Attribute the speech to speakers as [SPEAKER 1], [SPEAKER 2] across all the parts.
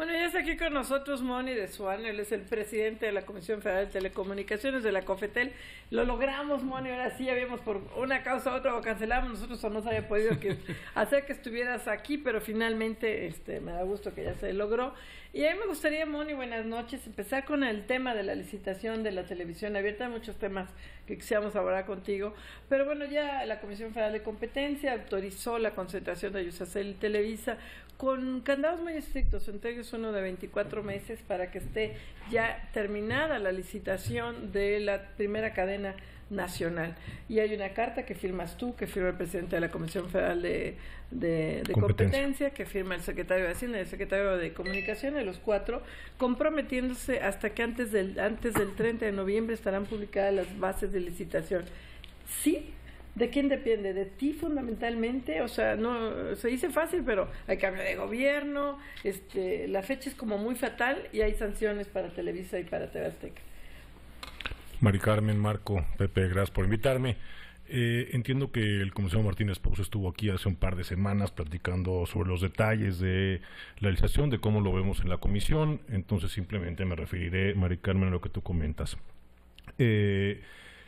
[SPEAKER 1] Bueno, ya está aquí con nosotros Moni de Suán, él es el presidente de la Comisión Federal de Telecomunicaciones de la COFETEL. Lo logramos, Moni, ahora sí habíamos por una causa u otra o cancelamos nosotros o no se había podido hacer que estuvieras aquí, pero finalmente me da gusto que ya se logró. Y a mí me gustaría, Moni, buenas noches, empezar con el tema de la licitación de la televisión abierta. Hay muchos temas que quisiéramos hablar contigo, pero bueno, ya la Comisión Federal de Competencia autorizó la concentración de Yusacell y Televisa con candados muy estrictos. Entre ellos uno de 24 meses para que esté ya terminada la licitación de la primera cadena nacional. Y hay una carta que firmas tú, que firma el presidente de la Comisión Federal de Competencia, que firma el secretario de Hacienda y el secretario de Comunicaciones, los cuatro, comprometiéndose hasta que antes del 30 de noviembre estarán publicadas las bases de licitación. ¿Sí? ¿De quién depende? ¿De ti fundamentalmente? O sea, no se dice fácil, pero hay cambio de gobierno, la fecha es como muy fatal y hay sanciones para Televisa y para TV Azteca.
[SPEAKER 2] Mari Carmen, Marco, Pepe, gracias por invitarme. Entiendo que el comisionado Martínez Pozo estuvo aquí hace un par de semanas platicando sobre los detalles de la licitación, de cómo lo vemos en la comisión, entonces simplemente me referiré, Mari Carmen, a lo que tú comentas.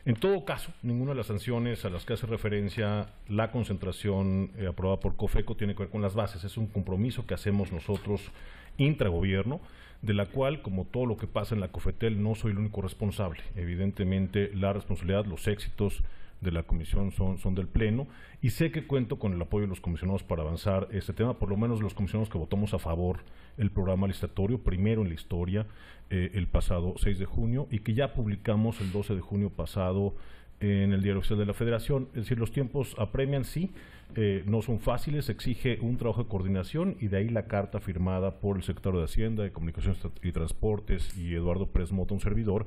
[SPEAKER 2] En todo caso, ninguna de las sanciones a las que hace referencia la concentración aprobada por COFECO tiene que ver con las bases. Es un compromiso que hacemos nosotros intragobierno, de la cual, como todo lo que pasa en la COFETEL, no soy el único responsable. Evidentemente, la responsabilidad, los éxitos de la comisión son del Pleno, y sé que cuento con el apoyo de los comisionados para avanzar este tema, por lo menos los comisionados que votamos a favor el programa licitatorio, primero en la historia, el pasado 6 de junio, y que ya publicamos el 12 de junio pasado en el Diario Oficial de la Federación. Es decir, los tiempos apremian, sí, no son fáciles, exige un trabajo de coordinación, y de ahí la carta firmada por el secretario de Hacienda, de Comunicaciones y Transportes, y Eduardo Pérez Mota, un servidor,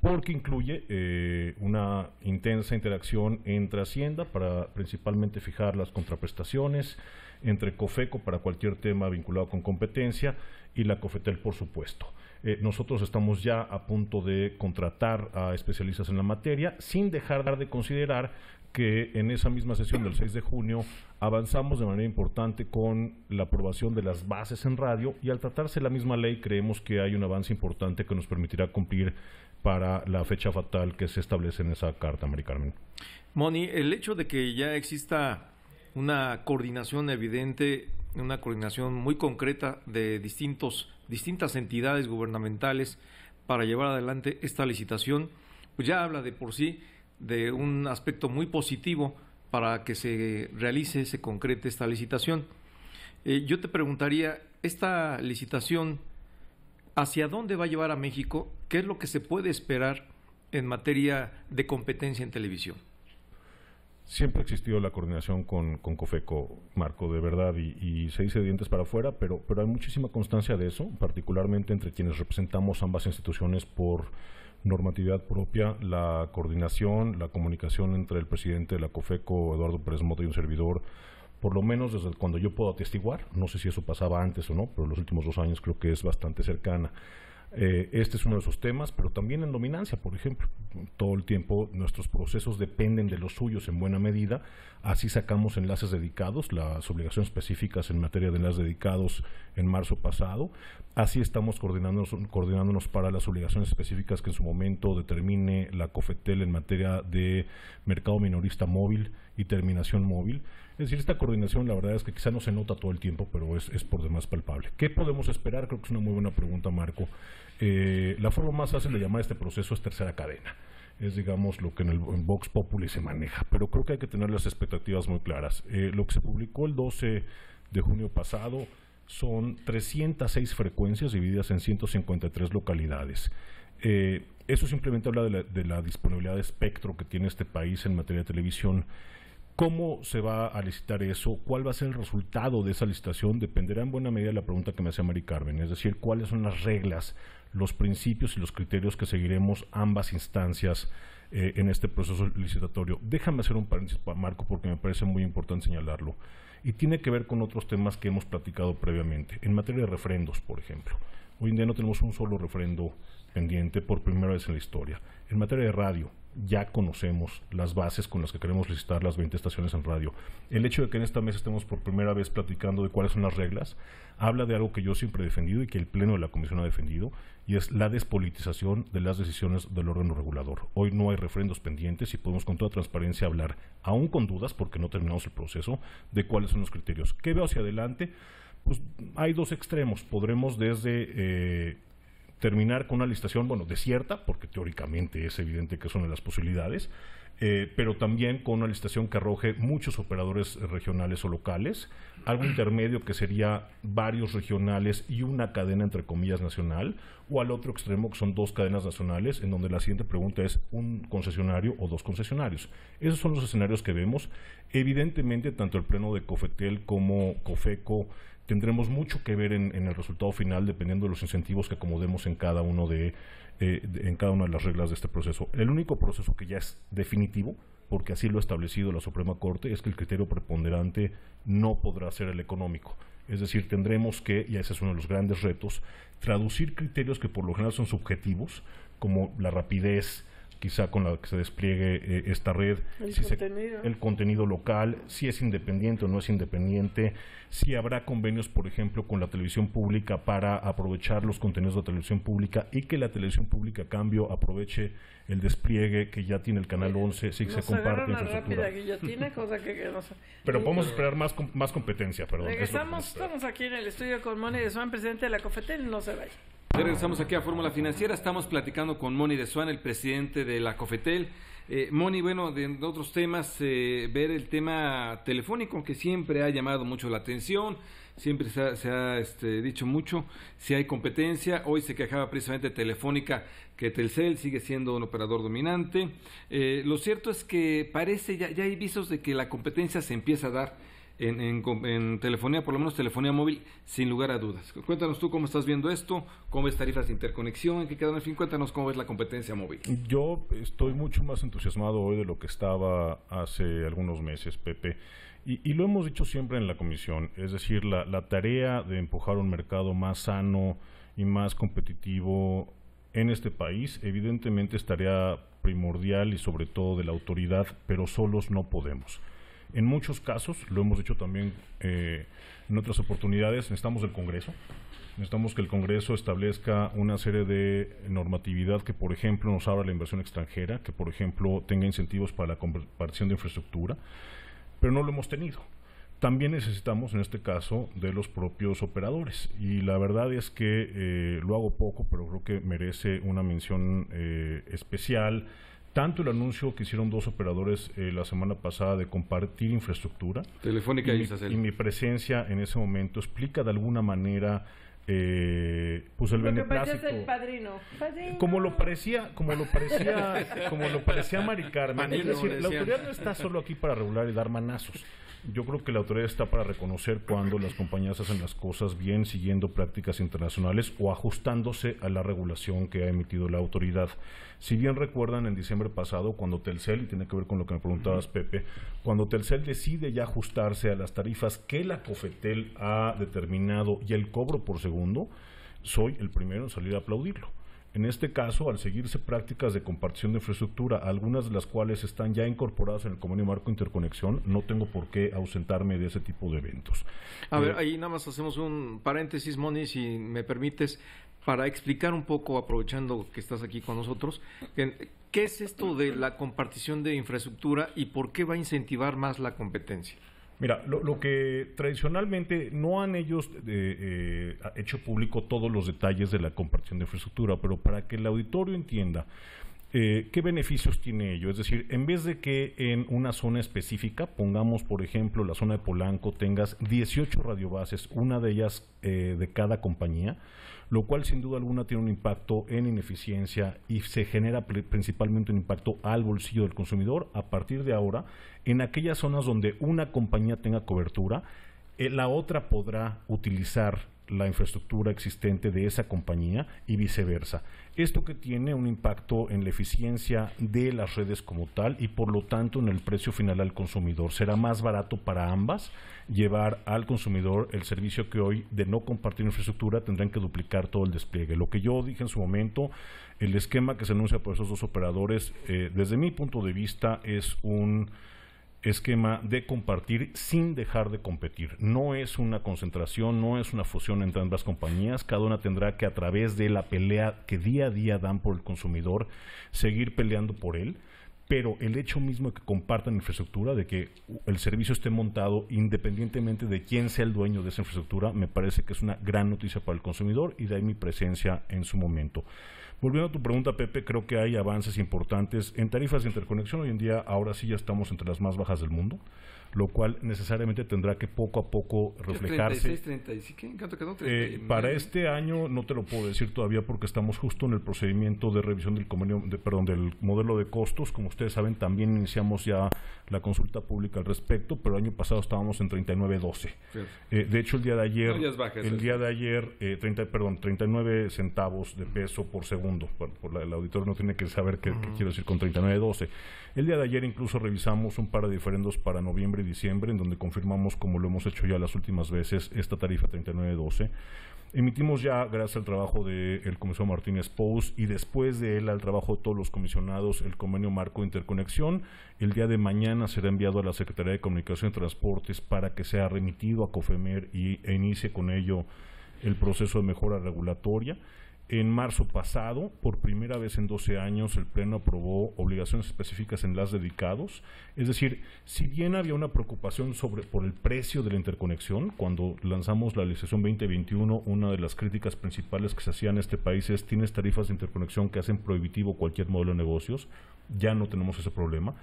[SPEAKER 2] porque incluye una intensa interacción entre Hacienda para principalmente fijar las contraprestaciones, entre COFECO para cualquier tema vinculado con competencia y la COFETEL, por supuesto. Nosotros estamos ya a punto de contratar a especialistas en la materia, sin dejar de considerar que en esa misma sesión del 6 de junio avanzamos de manera importante con la aprobación de las bases en radio, y al tratarse la misma ley creemos que hay un avance importante que nos permitirá cumplir para la fecha fatal que se establece en esa carta, Mari Carmen.
[SPEAKER 3] Moni, el hecho de que ya exista una coordinación evidente, una coordinación muy concreta de distintas entidades gubernamentales para llevar adelante esta licitación, pues ya habla de por sí de un aspecto muy positivo para que se realice, se concrete esta licitación. Yo te preguntaría, esta licitación, ¿hacia dónde va a llevar a México? ¿Qué es lo que se puede esperar en materia de competencia en televisión?
[SPEAKER 2] Siempre ha existido la coordinación con COFECO, Marco, de verdad, y se dice de dientes para afuera, pero hay muchísima constancia de eso, particularmente entre quienes representamos ambas instituciones por normatividad propia. La coordinación, la comunicación entre el presidente de la COFECO, Eduardo Pérez Mota, y un servidor, por lo menos desde cuando yo puedo atestiguar, no sé si eso pasaba antes o no, pero los últimos 2 años creo que es bastante cercana. Este es uno de esos temas, pero también en dominancia, por ejemplo. Todo el tiempo nuestros procesos dependen de los suyos en buena medida. Así sacamos enlaces dedicados, las obligaciones específicas en materia de enlaces dedicados en marzo pasado. Así estamos coordinándonos para las obligaciones específicas que en su momento determine la COFETEL en materia de mercado minorista móvil y terminación móvil. Es decir, esta coordinación, la verdad es que quizá no se nota todo el tiempo, pero es por demás palpable. ¿Qué podemos esperar? Creo que es una muy buena pregunta, Marco. La forma más fácil de llamar a este proceso es tercera cadena. Es, digamos, lo que en Vox Populi se maneja, pero creo que hay que tener las expectativas muy claras. Lo que se publicó el 12 de junio pasado son 306 frecuencias divididas en 153 localidades. Eso simplemente habla de la disponibilidad de espectro que tiene este país en materia de televisión. ¿Cómo se va a licitar eso? ¿Cuál va a ser el resultado de esa licitación? Dependerá en buena medida de la pregunta que me hacía Mari Carmen, es decir, cuáles son las reglas, los principios y los criterios que seguiremos ambas instancias en este proceso licitatorio. Déjame hacer un paréntesis, Marco, porque me parece muy importante señalarlo, y tiene que ver con otros temas que hemos platicado previamente, en materia de refrendos, por ejemplo. Hoy en día no tenemos un solo refrendo pendiente por primera vez en la historia. En materia de radio, ya conocemos las bases con las que queremos licitar las 20 estaciones en radio. El hecho de que en esta mesa estemos por primera vez platicando de cuáles son las reglas, habla de algo que yo siempre he defendido y que el Pleno de la Comisión ha defendido, y es la despolitización de las decisiones del órgano regulador. Hoy no hay refrendos pendientes y podemos con toda transparencia hablar, aún con dudas, porque no terminamos el proceso, de cuáles son los criterios. ¿Qué veo hacia adelante? Pues hay dos extremos. Podremos desde terminar con una licitación, desierta, porque teóricamente es evidente que son de las posibilidades, pero también con una licitación que arroje muchos operadores regionales o locales, algo intermedio que sería varios regionales y una cadena entre comillas nacional, o al otro extremo que son 2 cadenas nacionales, en donde la siguiente pregunta es un concesionario o 2 concesionarios. Esos son los escenarios que vemos. Evidentemente, tanto el Pleno de COFETEL como COFECO tendremos mucho que ver en el resultado final, dependiendo de los incentivos que acomodemos en cada una de las reglas de este proceso. El único proceso que ya es definitivo, porque así lo ha establecido la Suprema Corte, es que el criterio preponderante no podrá ser el económico. Es decir, tendremos que, y ese es uno de los grandes retos, traducir criterios que por lo general son subjetivos, como la rapidez, quizá con la que se despliegue esta red, el contenido local, si es independiente o no es independiente, si habrá convenios, por ejemplo, con la televisión pública para aprovechar los contenidos de la televisión pública y que la televisión pública, a cambio, aproveche el despliegue que ya tiene el Canal 11, si se comparte infraestructura. Pero podemos esperar más competencia, perdón.
[SPEAKER 1] Estamos aquí en el estudio con Moni de Swan, presidente de la COFETEL, no se vaya.
[SPEAKER 4] Regresamos aquí a Fórmula Financiera, estamos platicando con Moni de Swan, el presidente de la COFETEL. Moni, de otros temas, ver el tema telefónico, que siempre ha llamado mucho la atención, siempre se ha dicho mucho, si hay competencia. Hoy se quejaba precisamente Telefónica que Telcel sigue siendo un operador dominante. Lo cierto es que parece, ya hay visos de que la competencia se empieza a dar en telefonía, por lo menos telefonía móvil, sin lugar a dudas. Cuéntanos tú cómo estás viendo esto, cómo ves tarifas de interconexión, que quedan en fin, cuéntanos cómo ves la competencia móvil.
[SPEAKER 2] Yo estoy mucho más entusiasmado hoy de lo que estaba hace algunos meses, Pepe, y lo hemos dicho siempre en la comisión, es decir, la tarea de empujar un mercado más sano y más competitivo en este país, evidentemente es tarea primordial y sobre todo de la autoridad, pero solos no podemos. En muchos casos, lo hemos dicho también en otras oportunidades, necesitamos del Congreso. Necesitamos que el Congreso establezca una serie de normatividad que, por ejemplo, nos abra la inversión extranjera, que, por ejemplo, tenga incentivos para la compartición de infraestructura, pero no lo hemos tenido. También necesitamos, en este caso, de los propios operadores. Y la verdad es que lo hago poco, pero creo que merece una mención especial. Tanto el anuncio que hicieron 2 operadores la semana pasada de compartir infraestructura,
[SPEAKER 4] Telefónica y
[SPEAKER 2] mi presencia en ese momento explica de alguna manera pues el beneplácito.
[SPEAKER 1] El padrino.
[SPEAKER 2] Como lo parecía Mari Carmen. Es decir, la autoridad no está solo aquí para regular y dar manazos. Yo creo que la autoridad está para reconocer cuando las compañías hacen las cosas bien, siguiendo prácticas internacionales o ajustándose a la regulación que ha emitido la autoridad. Si bien recuerdan, en diciembre pasado, cuando Telcel, y tiene que ver con lo que me preguntabas, Pepe, cuando Telcel decide ya ajustarse a las tarifas que la COFETEL ha determinado y el cobro por segundo, soy el primero en salir a aplaudirlo. En este caso, al seguirse prácticas de compartición de infraestructura, algunas de las cuales están ya incorporadas en el Convenio Marco Interconexión, no tengo por qué ausentarme de ese tipo de eventos.
[SPEAKER 3] A ver, ahí nada más hacemos un paréntesis, Moni, si me permites, para explicar un poco, aprovechando que estás aquí con nosotros, ¿qué es esto de la compartición de infraestructura y por qué va a incentivar más la competencia?
[SPEAKER 2] Mira, lo que tradicionalmente no han ellos hecho público todos los detalles de la compartición de infraestructura, pero para que el auditorio entienda qué beneficios tiene ello. Es decir, en vez de que en una zona específica, pongamos por ejemplo la zona de Polanco, tengas 18 radiobases, una de ellas de cada compañía, lo cual sin duda alguna tiene un impacto en ineficiencia y se genera principalmente un impacto al bolsillo del consumidor. A partir de ahora, en aquellas zonas donde una compañía tenga cobertura, la otra podrá utilizar la infraestructura existente de esa compañía y viceversa. Esto que tiene un impacto en la eficiencia de las redes como tal y por lo tanto en el precio final al consumidor. Será más barato para ambas llevar al consumidor el servicio que hoy, de no compartir infraestructura, tendrán que duplicar todo el despliegue. Lo que yo dije en su momento, el esquema que se anuncia por esos dos operadores, desde mi punto de vista, es un esquema de compartir sin dejar de competir. No es una concentración, no es una fusión entre ambas compañías. Cada una tendrá que, a través de la pelea que día a día dan por el consumidor, seguir peleando por él. Pero el hecho mismo de que compartan infraestructura, de que el servicio esté montado independientemente de quién sea el dueño de esa infraestructura, me parece que es una gran noticia para el consumidor, y de ahí mi presencia en su momento. Volviendo a tu pregunta, Pepe, creo que hay avances importantes en tarifas de interconexión. Hoy en día, ahora sí ya estamos entre las más bajas del mundo, lo cual necesariamente tendrá que poco a poco reflejarse.
[SPEAKER 4] 36, ¿qué? ¿Cuánto quedó?
[SPEAKER 2] Para este año no te lo puedo decir todavía porque estamos justo en el procedimiento de revisión del convenio, del modelo de costos. Como ustedes saben, también iniciamos ya la consulta pública al respecto, pero el año pasado estábamos en 39.12. De hecho, el día de ayer, 39 centavos de peso por segundo. El auditor no tiene que saber qué quiero decir con 39.12. El día de ayer incluso revisamos un par de diferendos para noviembre y diciembre, en donde confirmamos, como lo hemos hecho ya las últimas veces, esta tarifa 39.12. Emitimos ya, gracias al trabajo del comisionado Martínez Pous y después de él al trabajo de todos los comisionados, el convenio marco de interconexión. El día de mañana será enviado a la Secretaría de Comunicación y Transportes para que sea remitido a COFEMER e inicie con ello el proceso de mejora regulatoria. En marzo pasado, por primera vez en 12 años, el Pleno aprobó obligaciones específicas en las dedicados. Es decir, si bien había una preocupación por el precio de la interconexión, cuando lanzamos la licitación 2021, una de las críticas principales que se hacían en este país es: tienes tarifas de interconexión que hacen prohibitivo cualquier modelo de negocios. Ya no tenemos ese problema.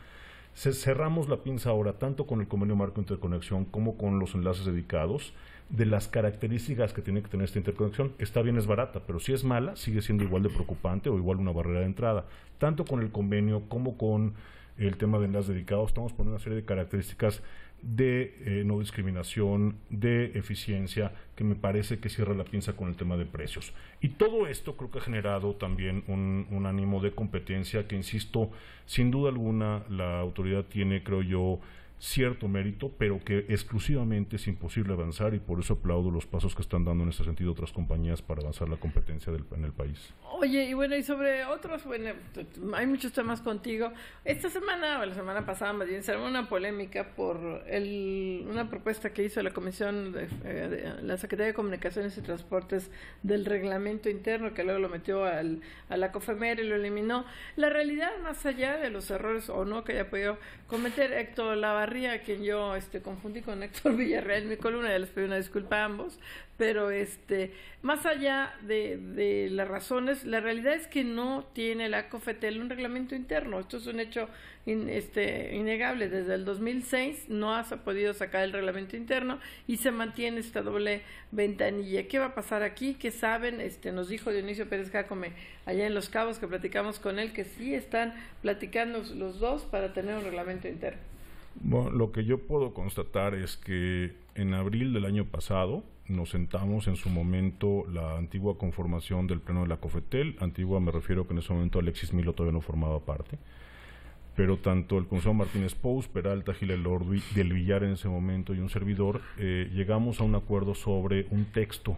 [SPEAKER 2] Cerramos la pinza ahora, tanto con el convenio marco de interconexión como con los enlaces dedicados, de las características que tiene que tener esta interconexión. Está bien, es barata, pero si es mala, sigue siendo igual de preocupante o igual una barrera de entrada. Tanto con el convenio como con el tema de enlaces dedicados, estamos poniendo una serie de características de no discriminación, de eficiencia, que me parece que cierra la pinza con el tema de precios. Y todo esto creo que ha generado también un ánimo de competencia que, insisto, sin duda alguna la autoridad tiene, creo yo, cierto mérito, pero que exclusivamente es imposible avanzar, y por eso aplaudo los pasos que están dando en este sentido otras compañías para avanzar la competencia en el país.
[SPEAKER 1] Oye, y bueno, y sobre otros, bueno, hay muchos temas contigo. Esta semana, o la semana pasada más bien, se armó una polémica por una propuesta que hizo la Comisión de la Secretaría de Comunicaciones y Transportes del reglamento interno, que luego lo metió a la COFEMER y lo eliminó. La realidad, más allá de los errores o no que haya podido cometer Héctor Lavarría, a quien yo confundí con Héctor Villarreal en mi columna, ya les pedí una disculpa a ambos, pero más allá de las razones, la realidad es que no tiene la COFETEL un reglamento interno. Esto es un hecho innegable. Desde el 2006 no ha podido sacar el reglamento interno y se mantiene esta doble ventanilla. ¿Qué va a pasar aquí? ¿Qué saben? Nos dijo Dionisio Pérez Jácome allá en Los Cabos, que platicamos con él, que sí están platicando los dos para tener un reglamento interno.
[SPEAKER 2] Bueno, lo que yo puedo constatar es que en abril del año pasado nos sentamos, en su momento, la antigua conformación del Pleno de la COFETEL. Antigua me refiero que en ese momento Alexis Milo todavía no formaba parte, pero tanto el comisionado Martínez Pous, Peralta, Gil Elordi, del Villar en ese momento y un servidor, llegamos a un acuerdo sobre un texto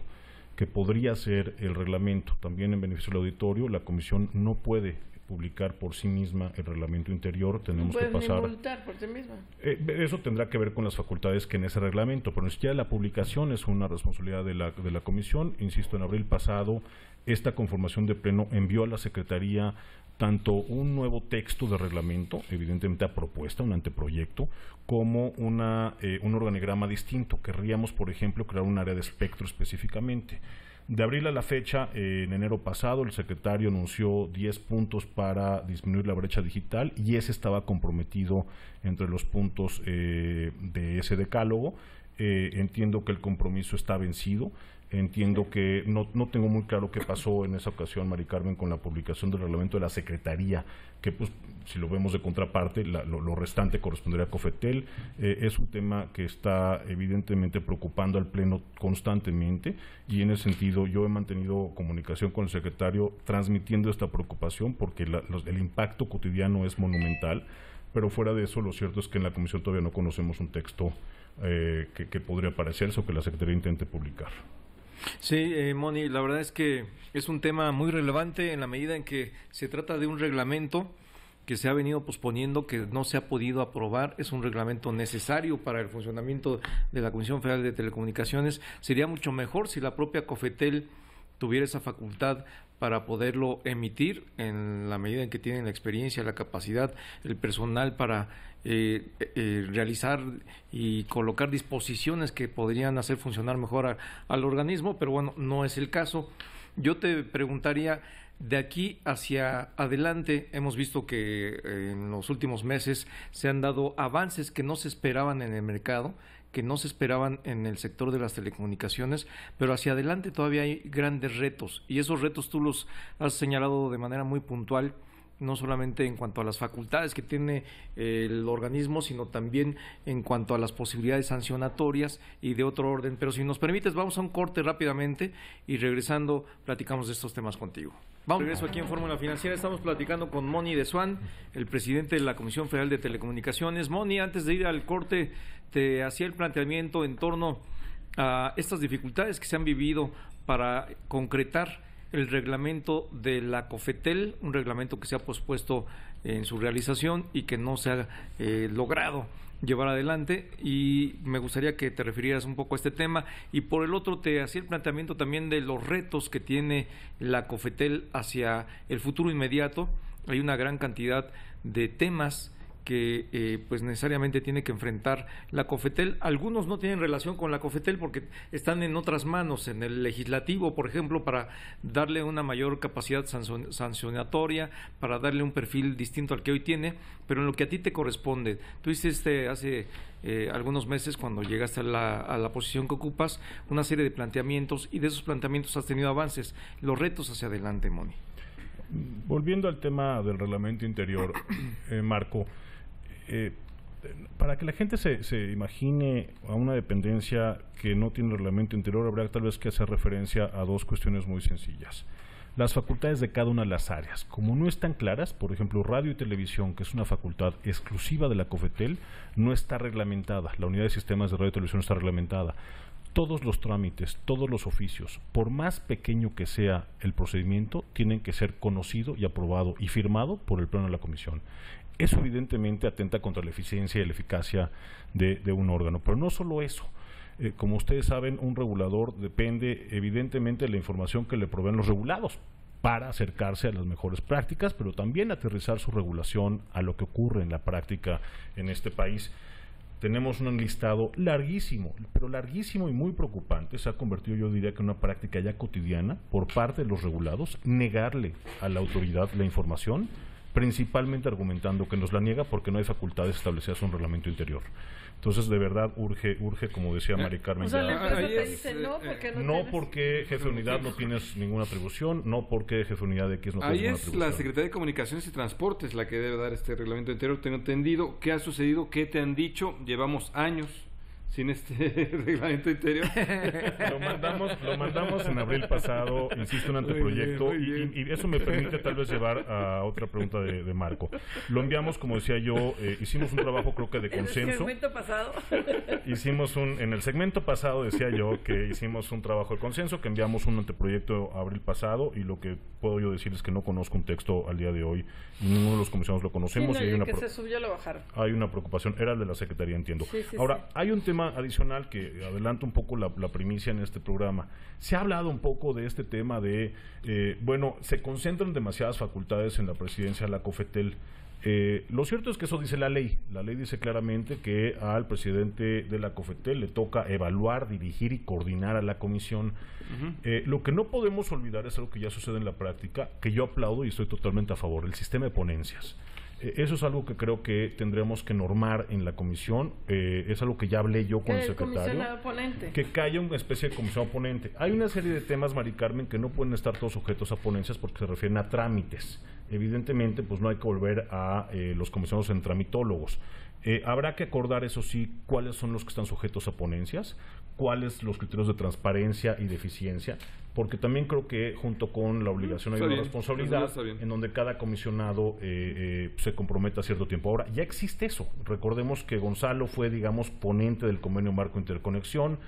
[SPEAKER 2] que podría ser el reglamento. También, en beneficio del auditorio, la comisión no puede publicar por sí misma el reglamento interior. Tenemos que pasar.
[SPEAKER 1] Ni multar por sí misma.
[SPEAKER 2] Eso tendrá que ver con las facultades que en ese reglamento, pero ni siquiera la publicación es una responsabilidad de la comisión. Insisto, en abril pasado, esta conformación de pleno envió a la Secretaría tanto un nuevo texto de reglamento, evidentemente a propuesta, un anteproyecto, como un organigrama distinto. Querríamos, por ejemplo, crear un área de espectro específicamente. De abril a la fecha, en enero pasado, el secretario anunció 10 puntos para disminuir la brecha digital, y ese estaba comprometido entre los puntos de ese decálogo. Entiendo que el compromiso está vencido. Entiendo que no tengo muy claro qué pasó en esa ocasión, Mari Carmen, con la publicación del reglamento de la Secretaría, que pues si lo vemos de contraparte, lo restante correspondería a COFETEL. Es un tema que está evidentemente preocupando al Pleno constantemente, y en ese sentido yo he mantenido comunicación con el secretario transmitiendo esta preocupación, porque el impacto cotidiano es monumental, pero fuera de eso lo cierto es que en la Comisión todavía no conocemos un texto que podría parecerse o que la Secretaría intente publicar.
[SPEAKER 3] Sí, Moni, la verdad es que es un tema muy relevante en la medida en que se trata de un reglamento que se ha venido posponiendo, que no se ha podido aprobar. Es un reglamento necesario para el funcionamiento de la Comisión Federal de Telecomunicaciones. Sería mucho mejor si la propia COFETEL tuviera esa facultad para poderlo emitir, en la medida en que tienen la experiencia, la capacidad, el personal para realizar y colocar disposiciones que podrían hacer funcionar mejor al organismo, pero bueno, no es el caso. Yo te preguntaría, de aquí hacia adelante, hemos visto que en los últimos meses se han dado avances que no se esperaban en el mercado, que no se esperaban en el sector de las telecomunicaciones, pero hacia adelante todavía hay grandes retos, y esos retos tú los has señalado de manera muy puntual, no solamente en cuanto a las facultades que tiene el organismo, sino también en cuanto a las posibilidades sancionatorias y de otro orden. Pero si nos permites, vamos a un corte rápidamente y regresando platicamos de estos temas contigo. Vamos. Regreso aquí en Fórmula Financiera. Estamos platicando con Moni de Swan, el presidente de la Comisión Federal de Telecomunicaciones. Moni, antes de ir al corte, te hacía el planteamiento en torno a estas dificultades que se han vivido para concretar el reglamento de la COFETEL, un reglamento que se ha pospuesto en su realización y que no se ha logrado llevar adelante, y me gustaría que te refirieras un poco a este tema, y por el otro te hacía el planteamiento también de los retos que tiene la COFETEL hacia el futuro inmediato. Hay una gran cantidad de temas que pues necesariamente tiene que enfrentar la COFETEL. Algunos no tienen relación con la COFETEL porque están en otras manos, en el legislativo, por ejemplo, para darle una mayor capacidad sancionatoria, para darle un perfil distinto al que hoy tiene, pero en lo que a ti te corresponde. Tú hiciste hace algunos meses, cuando llegaste a la posición que ocupas, una serie de planteamientos, y de esos planteamientos has tenido avances. Los retos hacia adelante, Moni.
[SPEAKER 2] Volviendo al tema del reglamento interior, Marco, para que la gente se imagine a una dependencia que no tiene reglamento interior, habrá tal vez que hacer referencia a dos cuestiones muy sencillas. Las facultades de cada una de las áreas, como no están claras, por ejemplo, radio y televisión, que es una facultad exclusiva de la COFETEL, no está reglamentada. La unidad de sistemas de radio y televisión está reglamentada. Todos los trámites, todos los oficios, por más pequeño que sea el procedimiento, tienen que ser conocido y aprobado y firmado por el Pleno de la Comisión. Eso evidentemente atenta contra la eficiencia y la eficacia de un órgano. Pero no solo eso. Como ustedes saben, un regulador depende evidentemente de la información que le proveen los regulados para acercarse a las mejores prácticas, pero también aterrizar su regulación a lo que ocurre en la práctica en este país. Tenemos un listado larguísimo, pero larguísimo y muy preocupante. Se ha convertido, yo diría, que en una práctica ya cotidiana por parte de los regulados, negarle a la autoridad la información, principalmente argumentando que nos la niega porque no hay facultades establecidas en un reglamento interior. Entonces, de verdad, urge, como decía Mari Carmen.
[SPEAKER 1] O sea, la empresa te dice no porque
[SPEAKER 2] jefe de unidad no tienes ninguna atribución, no porque jefe de unidad X no tienes ninguna atribución.
[SPEAKER 4] Ahí es la Secretaría de Comunicaciones y Transportes la que debe dar este reglamento interior. Tengo entendido. ¿Qué ha sucedido? ¿Qué te han dicho? Llevamos años sin este reglamento interior.
[SPEAKER 2] Lo mandamos en abril pasado, insisto, un anteproyecto, y eso me permite tal vez llevar a otra pregunta de Marco. Lo enviamos, como decía yo, hicimos un trabajo creo que de consenso.
[SPEAKER 1] ¿En el segmento pasado?
[SPEAKER 2] En el segmento pasado decía yo que hicimos un trabajo de consenso, que enviamos un anteproyecto abril pasado, y lo que puedo yo decir es que no conozco un texto al día de hoy, ninguno de los comisionados lo conocemos.
[SPEAKER 1] Sí,
[SPEAKER 2] y hay
[SPEAKER 1] que se subió lo bajaron.
[SPEAKER 2] Hay una preocupación, era el de la Secretaría, entiendo.
[SPEAKER 1] Sí,
[SPEAKER 2] Ahora, hay un tema adicional que adelanta un poco la primicia en este programa. Se ha hablado un poco de este tema de, se concentran demasiadas facultades en la presidencia de la COFETEL. Lo cierto es que eso dice la ley. La ley dice claramente que al presidente de la COFETEL le toca evaluar, dirigir y coordinar a la comisión. Lo que no podemos olvidar es algo que ya sucede en la práctica, que yo aplaudo y estoy totalmente a favor, el sistema de ponencias. Eso es algo que creo que tendremos que normar en la comisión. Es algo que ya hablé yo con el secretario. Que haya una especie de comisión ponente. Hay una serie de temas, Mari Carmen, que no pueden estar todos sujetos a ponencias porque se refieren a trámites. Evidentemente, pues no hay que volver a los comisionados en tramitólogos. Habrá que acordar, eso sí, cuáles son los que están sujetos a ponencias, cuáles los criterios de transparencia y de eficiencia, porque también creo que junto con la obligación hay una responsabilidad en donde cada comisionado se comprometa a cierto tiempo. Ahora, ya existe eso. Recordemos que Gonzalo fue, digamos, ponente del convenio marco interconexión,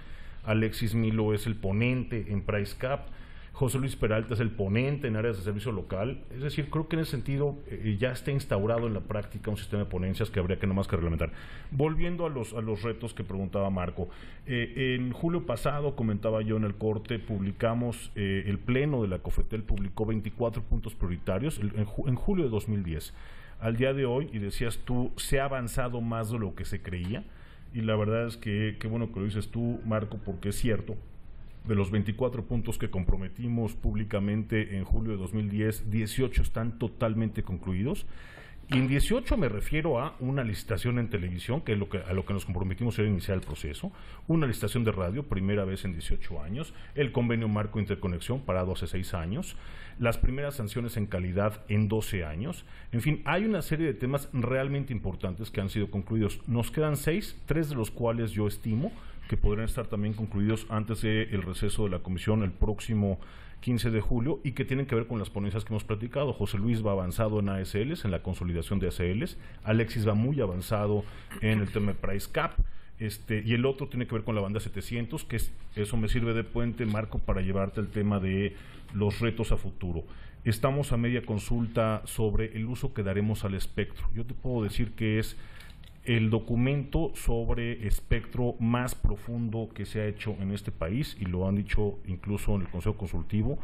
[SPEAKER 2] Alexis Milo es el ponente en Price Cap, José Luis Peralta es el ponente en áreas de servicio local. Es decir, creo que en ese sentido ya está instaurado en la práctica un sistema de ponencias que habría que nomás que reglamentar. Volviendo a los retos que preguntaba Marco, en julio pasado, comentaba yo en el corte, publicamos, el Pleno de la COFETEL publicó 24 puntos prioritarios en julio de 2010. Al día de hoy, y decías tú, se ha avanzado más de lo que se creía, y la verdad es que qué bueno que lo dices tú, Marco, porque es cierto. De los 24 puntos que comprometimos públicamente en julio de 2010, 18 están totalmente concluidos. Y en 18 me refiero a una licitación en televisión, que es a lo que nos comprometimos era iniciar el proceso, una licitación de radio, primera vez en 18 años, el convenio marco interconexión, parado hace 6 años, las primeras sanciones en calidad en 12 años. En fin, hay una serie de temas realmente importantes que han sido concluidos. Nos quedan 6, 3 de los cuales yo estimo que podrían estar también concluidos antes del receso de la comisión el próximo 15 de julio y que tienen que ver con las ponencias que hemos platicado. José Luis va avanzado en ASLs, en la consolidación de ASLs, Alexis va muy avanzado en el tema de Price Cap, y el otro tiene que ver con la banda 700, que eso me sirve de puente, Marco, para llevarte el tema de los retos a futuro. Estamos a media consulta sobre el uso que daremos al espectro. Yo te puedo decir que es el documento sobre espectro más profundo que se ha hecho en este país, y lo han dicho incluso en el Consejo Consultivo.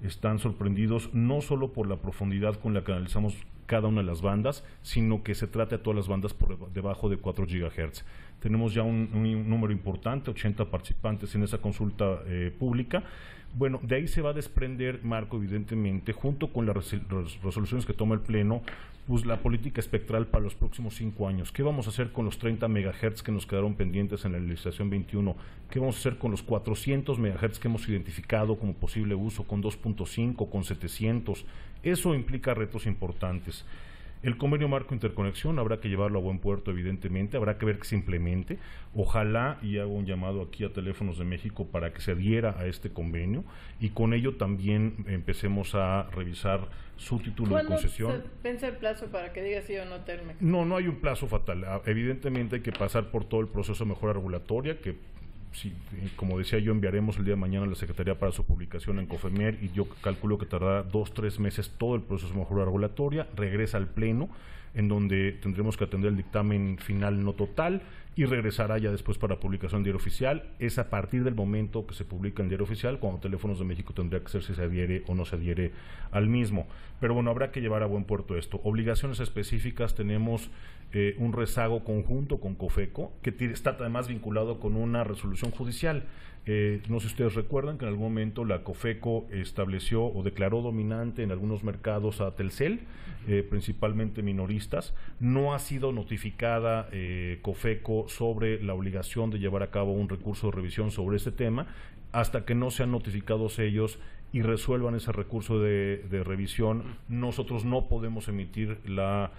[SPEAKER 2] Están sorprendidos no solo por la profundidad con la que analizamos cada una de las bandas, sino que se trata de todas las bandas por debajo de 4 GHz. Tenemos ya un número importante, 80 participantes en esa consulta pública. Bueno, de ahí se va a desprender, Marco, evidentemente, junto con las resoluciones que toma el Pleno, pues la política espectral para los próximos 5 años. ¿Qué vamos a hacer con los 30 MHz que nos quedaron pendientes en la licitación 21? ¿Qué vamos a hacer con los 400 MHz que hemos identificado como posible uso, con 2.5, con 700? Eso implica retos importantes. El convenio marco interconexión habrá que llevarlo a buen puerto, evidentemente, habrá que ver que se implemente. Ojalá, y hago un llamado aquí a Teléfonos de México para que se adhiera a este convenio y con ello también empecemos a revisar su título de concesión.
[SPEAKER 1] ¿Cuándo se vence el plazo para que diga sí o no Telmex?
[SPEAKER 2] No hay un plazo fatal. Evidentemente hay que pasar por todo el proceso de mejora regulatoria que, sí, como decía yo, enviaremos el día de mañana a la Secretaría para su publicación en COFEMER, y yo calculo que tardará 2-3 meses todo el proceso de mejora regulatoria. Regresa al Pleno, en donde tendremos que atender el dictamen final no total, y regresará ya después para publicación en Diario Oficial. Es a partir del momento que se publica en Diario Oficial cuando Teléfonos de México tendría que ser si se adhiere o no se adhiere al mismo. Pero bueno, habrá que llevar a buen puerto esto. Obligaciones específicas, tenemos un rezago conjunto con COFECO, que está además vinculado con una resolución judicial. No sé si ustedes recuerdan que en algún momento la COFECO estableció o declaró dominante en algunos mercados a Telcel, principalmente minoristas. No ha sido notificada COFECO sobre la obligación de llevar a cabo un recurso de revisión sobre este tema, hasta que no sean notificados ellos y resuelvan ese recurso de revisión. Nosotros no podemos emitir las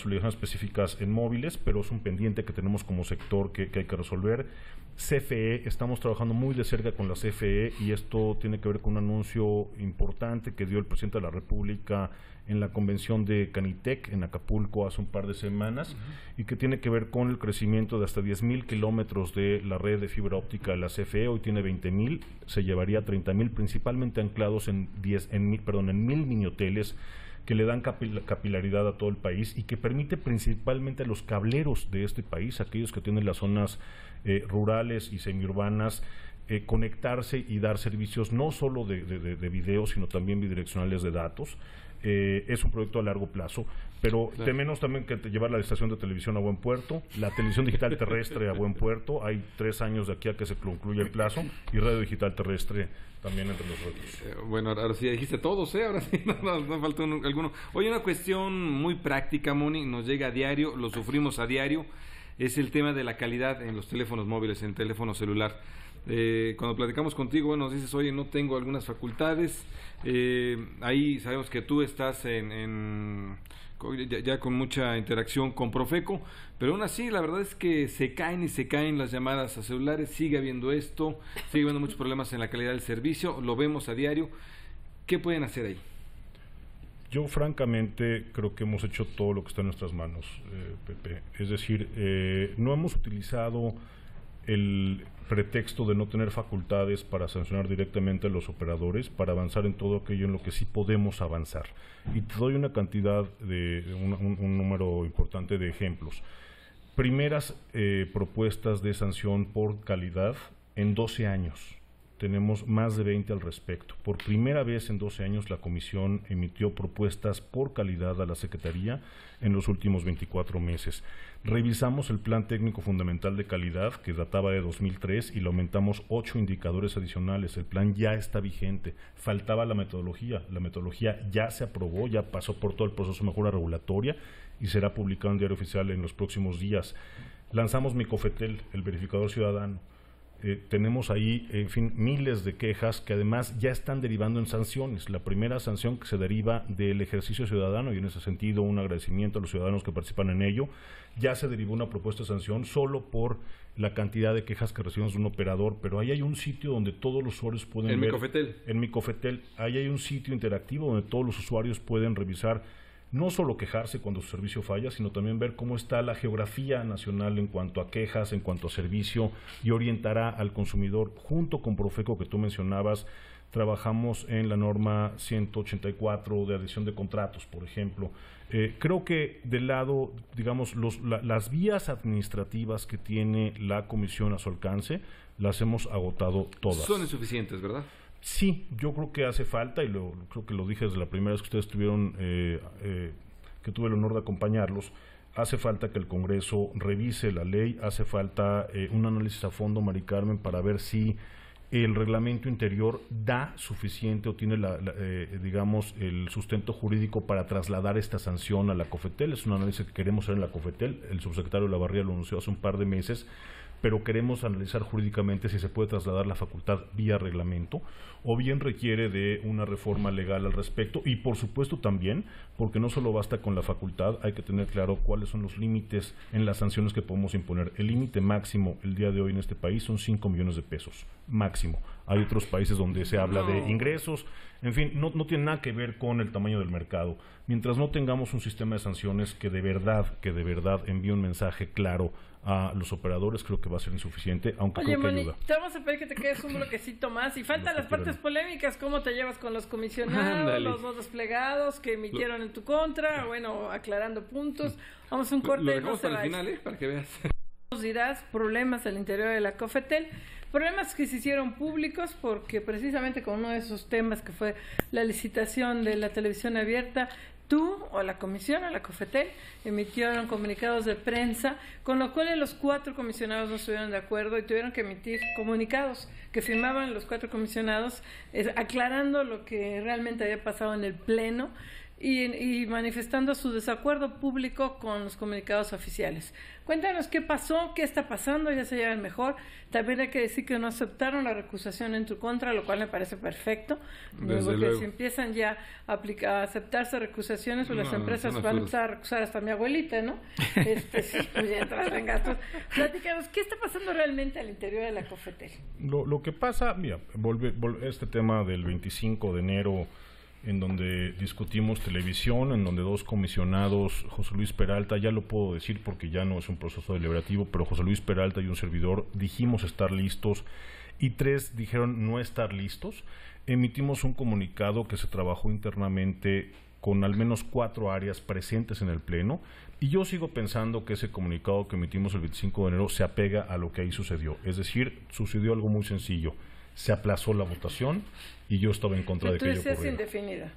[SPEAKER 2] obligaciones específicas en móviles, pero es un pendiente que tenemos como sector que hay que resolver. CFE, estamos trabajando muy de cerca con la CFE, y esto tiene que ver con un anuncio importante que dio el presidente de la República en la convención de Canitec en Acapulco hace un par de semanas, y que tiene que ver con el crecimiento de hasta 10,000 kilómetros de la red de fibra óptica de la CFE. Hoy tiene 20,000, se llevaría a 30,000, principalmente anclados en 1,000 mini hoteles que le dan capilaridad a todo el país y que permite principalmente a los cableros de este país, aquellos que tienen las zonas rurales y semiurbanas, conectarse y dar servicios no solo de video, sino también bidireccionales de datos. Es un proyecto a largo plazo, pero
[SPEAKER 4] claro,
[SPEAKER 2] tenemos también que llevar la estación de televisión a buen puerto, la televisión digital terrestre a buen puerto. Hay 3 años de aquí a que se concluya el plazo, y radio digital terrestre también entre los retos.
[SPEAKER 4] Bueno, ahora sí dijiste todos, ahora sí, no faltó alguno. Oye, una cuestión muy práctica, Moni, nos llega a diario, lo sufrimos a diario, es el tema de la calidad en los teléfonos móviles, en el teléfono celular. Cuando platicamos contigo, bueno, nos dices, oye, no tengo algunas facultades, ahí sabemos que tú estás ya con mucha interacción con Profeco, pero aún así la verdad es que se caen las llamadas a celulares, sigue habiendo esto, sigue habiendo muchos problemas en la calidad del servicio, lo vemos a diario. ¿Qué pueden hacer ahí?
[SPEAKER 2] Yo francamente creo que hemos hecho todo lo que está en nuestras manos, Pepe. Es decir, no hemos utilizado el pretexto de no tener facultades para sancionar directamente a los operadores, para avanzar en todo aquello en lo que sí podemos avanzar. Y te doy una cantidad un número importante de ejemplos. Primeras propuestas de sanción por calidad en 12 años. Tenemos más de 20 al respecto. Por primera vez en 12 años la Comisión emitió propuestas por calidad a la Secretaría en los últimos 24 meses. Revisamos el Plan Técnico Fundamental de Calidad, que databa de 2003, y le aumentamos 8 indicadores adicionales. El plan ya está vigente. Faltaba la metodología. La metodología ya se aprobó, ya pasó por todo el proceso de mejora regulatoria y será publicado en Diario Oficial en los próximos días. Lanzamos Mi Cofetel, el verificador ciudadano. Tenemos ahí, en fin, miles de quejas que además ya están derivando en sanciones. La primera sanción que se deriva del ejercicio ciudadano, y en ese sentido un agradecimiento a los ciudadanos que participan en ello, ya se derivó una propuesta de sanción solo por la cantidad de quejas que recibimos de un operador, pero ahí hay un sitio donde todos los usuarios pueden ver.
[SPEAKER 4] En Mi Cofetel.
[SPEAKER 2] En Mi Cofetel, ahí hay un sitio interactivo donde todos los usuarios pueden revisar, no solo quejarse cuando su servicio falla, sino también ver cómo está la geografía nacional en cuanto a quejas, en cuanto a servicio, y orientará al consumidor. Junto con Profeco, que tú mencionabas, trabajamos en la norma 184 de adhesión de contratos, por ejemplo. Creo que del lado, digamos, las vías administrativas que tiene la Comisión a su alcance, las hemos agotado todas.
[SPEAKER 4] Son insuficientes, ¿verdad?
[SPEAKER 2] Sí, yo creo que hace falta, y creo que lo dije desde la primera vez que ustedes tuvieron, que tuve el honor de acompañarlos. Hace falta que el Congreso revise la ley, hace falta un análisis a fondo, Mari Carmen, para ver si el reglamento interior da suficiente o tiene digamos, el sustento jurídico para trasladar esta sanción a la COFETEL. Es un análisis que queremos hacer en la COFETEL. El subsecretario Lavarría lo anunció hace un par de meses, pero queremos analizar jurídicamente si se puede trasladar la facultad vía reglamento o bien requiere de una reforma legal al respecto. Y por supuesto también, porque no solo basta con la facultad, hay que tener claro cuáles son los límites en las sanciones que podemos imponer. El límite máximo el día de hoy en este país son 5 millones de pesos, máximo. Hay otros países donde se habla de ingresos, en fin, no tiene nada que ver con el tamaño del mercado. Mientras no tengamos un sistema de sanciones que de verdad envíe un mensaje claro a los operadores, creo que va a ser insuficiente, aunque
[SPEAKER 1] Oye,
[SPEAKER 2] creo que
[SPEAKER 1] Moni,
[SPEAKER 2] ayuda.
[SPEAKER 1] te vamos a pedir que te quedes un bloquecito más. Y faltan las partes polémicas. ¿Cómo te llevas con los comisionados,
[SPEAKER 4] Ándale,
[SPEAKER 1] los votos plegados que emitieron en tu contra? Bueno, aclarando puntos. Vamos a un corte.
[SPEAKER 4] Lo
[SPEAKER 1] No
[SPEAKER 4] dejamos
[SPEAKER 1] se
[SPEAKER 4] para el
[SPEAKER 1] vaya.
[SPEAKER 4] final, para que veas.
[SPEAKER 1] Nos dirás problemas al interior de la COFETEL, problemas que se hicieron públicos porque precisamente con uno de esos temas que fue la licitación de la televisión abierta, tú o la comisión o la COFETEL emitieron comunicados de prensa, con lo cual los 4 comisionados no estuvieron de acuerdo y tuvieron que emitir comunicados que firmaban los 4 comisionados aclarando lo que realmente había pasado en el Pleno y manifestando su desacuerdo público con los comunicados oficiales. Cuéntanos qué pasó, qué está pasando, ya se llevan mejor. También hay que decir que no aceptaron la recusación en tu contra, lo cual me parece perfecto.
[SPEAKER 4] Desde
[SPEAKER 1] porque
[SPEAKER 4] luego.
[SPEAKER 1] si empiezan ya a aceptarse recusaciones, pues las empresas van a empezar a recusar hasta a mi abuelita, ¿no? Pues ya entras en gastos. Platícanos, ¿qué está pasando realmente al interior de la COFETEL?
[SPEAKER 2] Lo que pasa, mira, este tema del 25 de enero, en donde discutimos televisión, en donde 2 comisionados, José Luis Peralta, ya lo puedo decir porque ya no es un proceso deliberativo, pero José Luis Peralta y un servidor dijimos estar listos y 3 dijeron no estar listos. Emitimos un comunicado que se trabajó internamente con al menos 4 áreas presentes en el Pleno, y yo sigo pensando que ese comunicado que emitimos el 25 de enero se apega a lo que ahí sucedió. Es decir, sucedió algo muy sencillo. Se aplazó la votación y yo estaba en contra de que ello ocurriera.
[SPEAKER 1] Tú decías indefinida.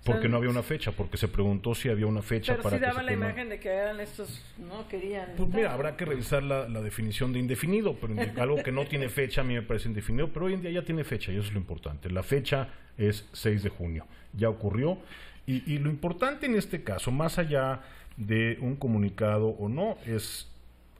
[SPEAKER 2] Porque no había una fecha, porque se preguntó si había una fecha
[SPEAKER 1] pero
[SPEAKER 2] para
[SPEAKER 1] sí
[SPEAKER 2] que
[SPEAKER 1] daba
[SPEAKER 2] se
[SPEAKER 1] la
[SPEAKER 2] tema...
[SPEAKER 1] imagen de que eran estos, no querían...
[SPEAKER 2] Pues mira, habrá que revisar la definición de indefinido, pero algo que no tiene fecha a mí me parece indefinido, pero hoy en día ya tiene fecha y eso es lo importante. La fecha es 6 de junio, ya ocurrió, y lo importante en este caso, más allá de un comunicado o no,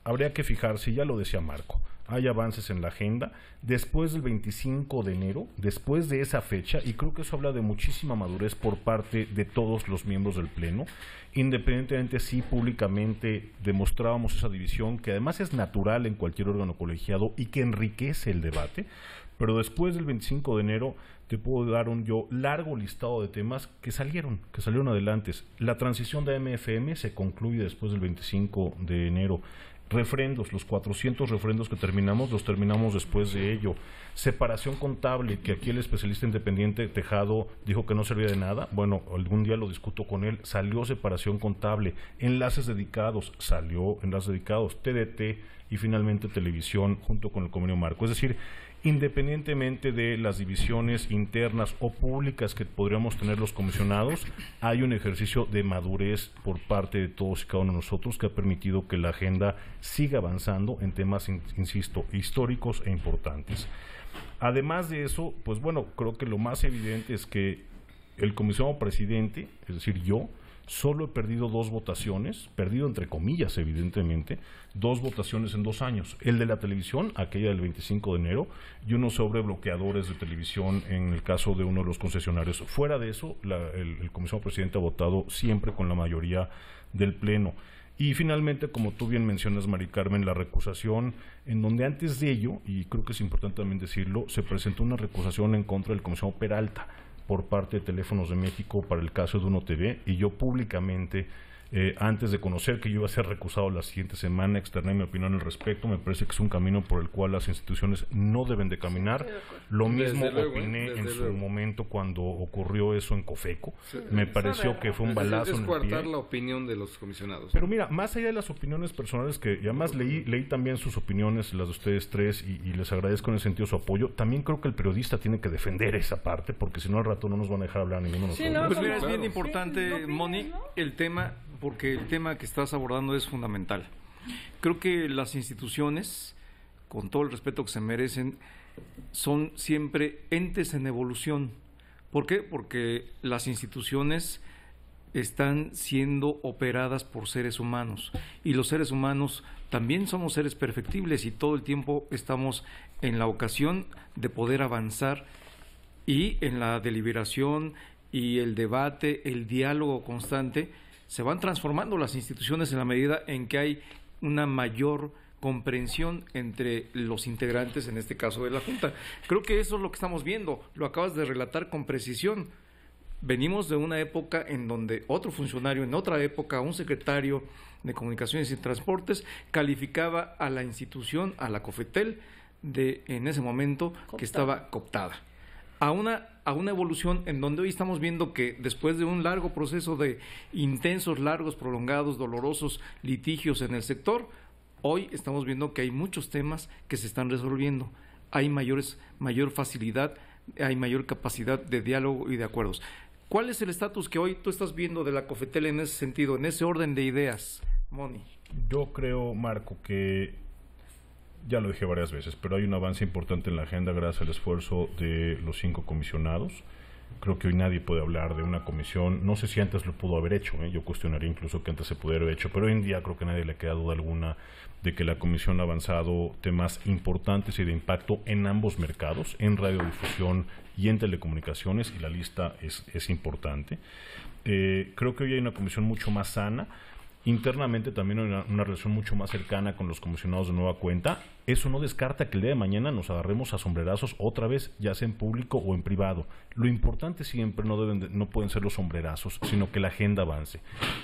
[SPEAKER 2] habría que fijarse, ya lo decía Marco, hay avances en la agenda, después del 25 de enero, después de esa fecha, y creo que eso habla de muchísima madurez por parte de todos los miembros del Pleno, independientemente si públicamente demostrábamos esa división, que además es natural en cualquier órgano colegiado y que enriquece el debate, pero después del 25 de enero te puedo dar un largo listado de temas que salieron adelante. La transición de AMFM se concluye después del 25 de enero. Refrendos, los 400 refrendos que los terminamos después de ello. Separación contable, que aquí el especialista independiente Tejado dijo que no servía de nada. Bueno, algún día lo discuto con él. Salió separación contable. Enlaces dedicados, salió enlaces dedicados. TDT y finalmente televisión junto con el convenio marco. Es decir, independientemente de las divisiones internas o públicas que podríamos tener los comisionados, hay un ejercicio de madurez por parte de todos y cada uno de nosotros que ha permitido que la agenda siga avanzando en temas, insisto, históricos e importantes. Además de eso, pues bueno, creo que lo más evidente es que el comisionado presidente, es decir, yo, solo he perdido 2 votaciones, perdido entre comillas, evidentemente, 2 votaciones en 2 años. El de la televisión, aquella del 25 de enero, y uno sobre bloqueadores de televisión en el caso de uno de los concesionarios. Fuera de eso, el comisionado presidente ha votado siempre con la mayoría del Pleno. Y finalmente, como tú bien mencionas, Mari Carmen, la recusación, en donde antes de ello, y creo que es importante también decirlo, se presentó una recusación en contra del comisionado Peralta por parte de Teléfonos de México para el caso de Uno TV, y yo públicamente, antes de conocer que yo iba a ser recusado la siguiente semana, externé mi opinión al respecto. Me parece que es un camino por el cual las instituciones no deben de caminar. Lo mismo opiné en su momento cuando ocurrió eso en Cofeco. Me pareció que fue un balazo en el pie.
[SPEAKER 4] Es coartar la opinión de los comisionados.
[SPEAKER 2] Pero mira, más allá de las opiniones personales, que además leí también sus opiniones, las de ustedes tres, y les agradezco en ese sentido su apoyo, también creo que el periodista tiene que defender esa parte, porque si no al rato no nos van a dejar hablar ninguno de nosotros.
[SPEAKER 1] Sí, no,
[SPEAKER 3] pues mira, es bien importante, Moni, el tema, porque el tema que estás abordando es fundamental. Creo que las instituciones, con todo el respeto que se merecen, son siempre entes en evolución. ¿Por qué? Porque las instituciones están siendo operadas por seres humanos, y los seres humanos también somos seres perfectibles, y todo el tiempo estamos en la ocasión de poder avanzar, y en la deliberación y el debate, el diálogo constante, se van transformando las instituciones en la medida en que hay una mayor comprensión entre los integrantes, en este caso de la Junta. Creo que eso es lo que estamos viendo, lo acabas de relatar con precisión. Venimos de una época en donde otro funcionario, en otra época un secretario de Comunicaciones y Transportes, calificaba a la institución, a la COFETEL, en ese momento que estaba cooptada. A una evolución en donde hoy estamos viendo que después de un largo proceso de intensos, largos, prolongados, dolorosos litigios en el sector, hoy estamos viendo que hay muchos temas que se están resolviendo. Hay mayor facilidad, hay mayor capacidad de diálogo y de acuerdos. ¿Cuál es el estatus que hoy tú estás viendo de la COFETEL en ese sentido, en ese orden de ideas, Moni?
[SPEAKER 2] Yo creo, Marco, que ya lo dije varias veces, pero hay un avance importante en la agenda gracias al esfuerzo de los 5 comisionados. Creo que hoy nadie puede hablar de una comisión, no sé si antes lo pudo haber hecho, yo cuestionaría incluso que antes se pudiera haber hecho, pero hoy en día creo que a nadie le queda duda alguna de que la comisión ha avanzado temas importantes y de impacto en ambos mercados, en radiodifusión y en telecomunicaciones, y la lista es importante. Creo que hoy hay una comisión mucho más sana. Internamente también hay una relación mucho más cercana con los comisionados de nueva cuenta. Eso no descarta que el día de mañana nos agarremos a sombrerazos otra vez, ya sea en público o en privado. Lo importante siempre no pueden ser los sombrerazos, sino que la agenda avance.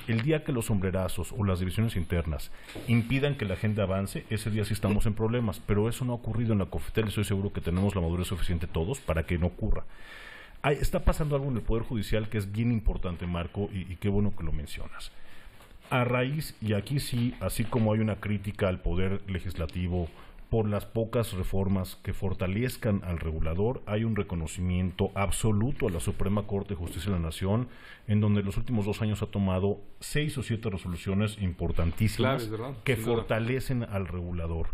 [SPEAKER 2] El día que los sombrerazos o las divisiones internas impidan que la agenda avance, ese día sí estamos en problemas, pero eso no ha ocurrido en la COFETEL. Estoy seguro que tenemos la madurez suficiente todos para que no ocurra. Está pasando algo en el Poder Judicial que es bien importante, Marco, y qué bueno que lo mencionas. A raíz, y aquí sí, así como hay una crítica al Poder Legislativo por las pocas reformas que fortalezcan al regulador, hay un reconocimiento absoluto a la Suprema Corte de Justicia de la Nación, en donde en los últimos 2 años ha tomado 6 o 7 resoluciones importantísimas que fortalecen al regulador.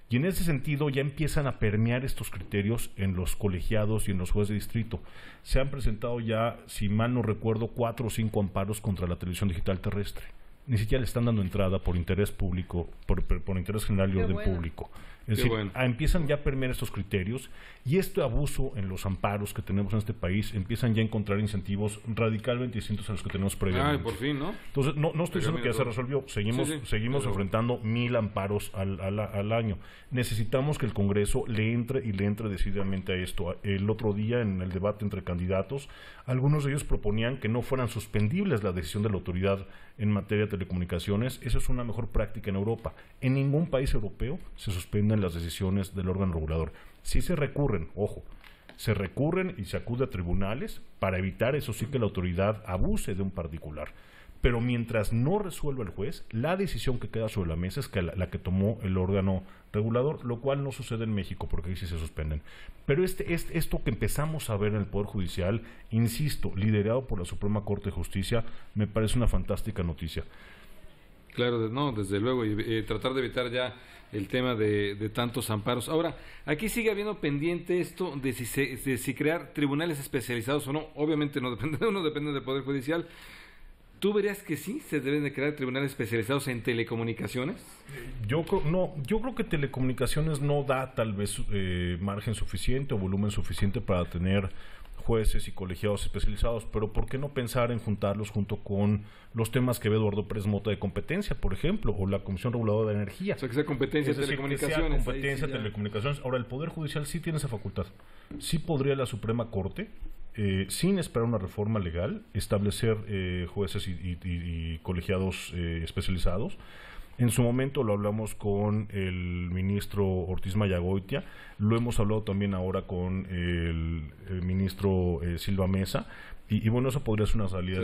[SPEAKER 2] Y en ese sentido ya empiezan a permear estos criterios en los colegiados y en los jueces de distrito. Se han presentado ya, si mal no recuerdo, 4 o 5 amparos contra la televisión digital terrestre. Ni siquiera le están dando entrada por interés público, por interés general y orden público. Es decir, empiezan ya a permear estos criterios, y este abuso en los amparos que tenemos en este país empiezan ya a encontrar incentivos radicalmente distintos a los que tenemos previamente.
[SPEAKER 4] Por fin, ¿no?
[SPEAKER 2] Entonces, no estoy diciendo que ya se resolvió. Seguimos enfrentando 1000 amparos al año. Necesitamos que el Congreso le entre decididamente a esto. El otro día, en el debate entre candidatos, algunos de ellos proponían que no fueran suspendibles la decisión de la autoridad en materia de telecomunicaciones. Esa es una mejor práctica en Europa. En ningún país europeo se suspenden las decisiones del órgano regulador. Sí se recurren, ojo, se recurren y se acude a tribunales para evitar, eso sí, que la autoridad abuse de un particular. Pero mientras no resuelva el juez, la decisión que queda sobre la mesa es que la que tomó el órgano regulador, lo cual no sucede en México porque ahí sí se suspenden. Pero esto que empezamos a ver en el Poder Judicial, insisto, liderado por la Suprema Corte de Justicia, me parece una fantástica noticia.
[SPEAKER 4] Claro, no, desde luego, y tratar de evitar ya el tema de tantos amparos. Ahora, aquí sigue habiendo pendiente esto de si crear tribunales especializados o no. Obviamente no depende de uno, depende del Poder Judicial. ¿Tú verías que sí se deben de crear tribunales especializados en telecomunicaciones?
[SPEAKER 2] Yo creo que telecomunicaciones no da tal vez margen suficiente o volumen suficiente para tener jueces y colegiados especializados, pero ¿por qué no pensar en juntarlos junto con los temas que ve Eduardo Pérez Mota de competencia, por ejemplo, o la Comisión Reguladora de Energía?
[SPEAKER 4] O sea, que sea competencia de telecomunicaciones.
[SPEAKER 2] Que sea competencia de telecomunicaciones. Ahora, el Poder Judicial sí tiene esa facultad. Sí podría la Suprema Corte, sin esperar una reforma legal, establecer jueces y colegiados especializados. En su momento lo hablamos con el ministro Ortiz Mayagoitia, lo hemos hablado también ahora con el ministro Silva Mesa, y bueno, eso podría ser una salida.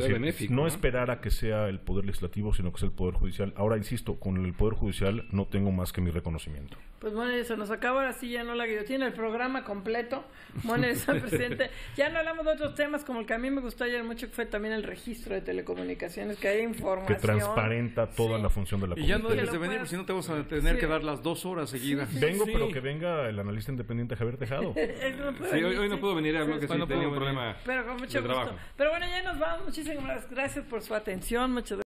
[SPEAKER 2] No esperar a que sea el Poder Legislativo, sino que sea el Poder Judicial. Ahora, insisto, con el Poder Judicial no tengo más que mi reconocimiento.
[SPEAKER 1] Pues bueno, se nos acaba ahora sí, ya no la guillotina, el programa completo. Bueno, señor presidente, ya no hablamos de otros temas como el que a mí me gustó ayer mucho, que fue también el registro de telecomunicaciones, que hay información.
[SPEAKER 2] Que transparenta toda la función de la comunidad.
[SPEAKER 3] Y ya no dejes de venir, si no te vas a tener que dar las 2 horas seguidas.
[SPEAKER 2] Vengo, pero que venga el analista independiente Javier Tejado.
[SPEAKER 4] Hoy no puedo venir, hablo que sí tenía un problema.
[SPEAKER 1] Pero con mucho gusto. Pero bueno, ya nos vamos. Muchísimas gracias por su atención. Muchas gracias.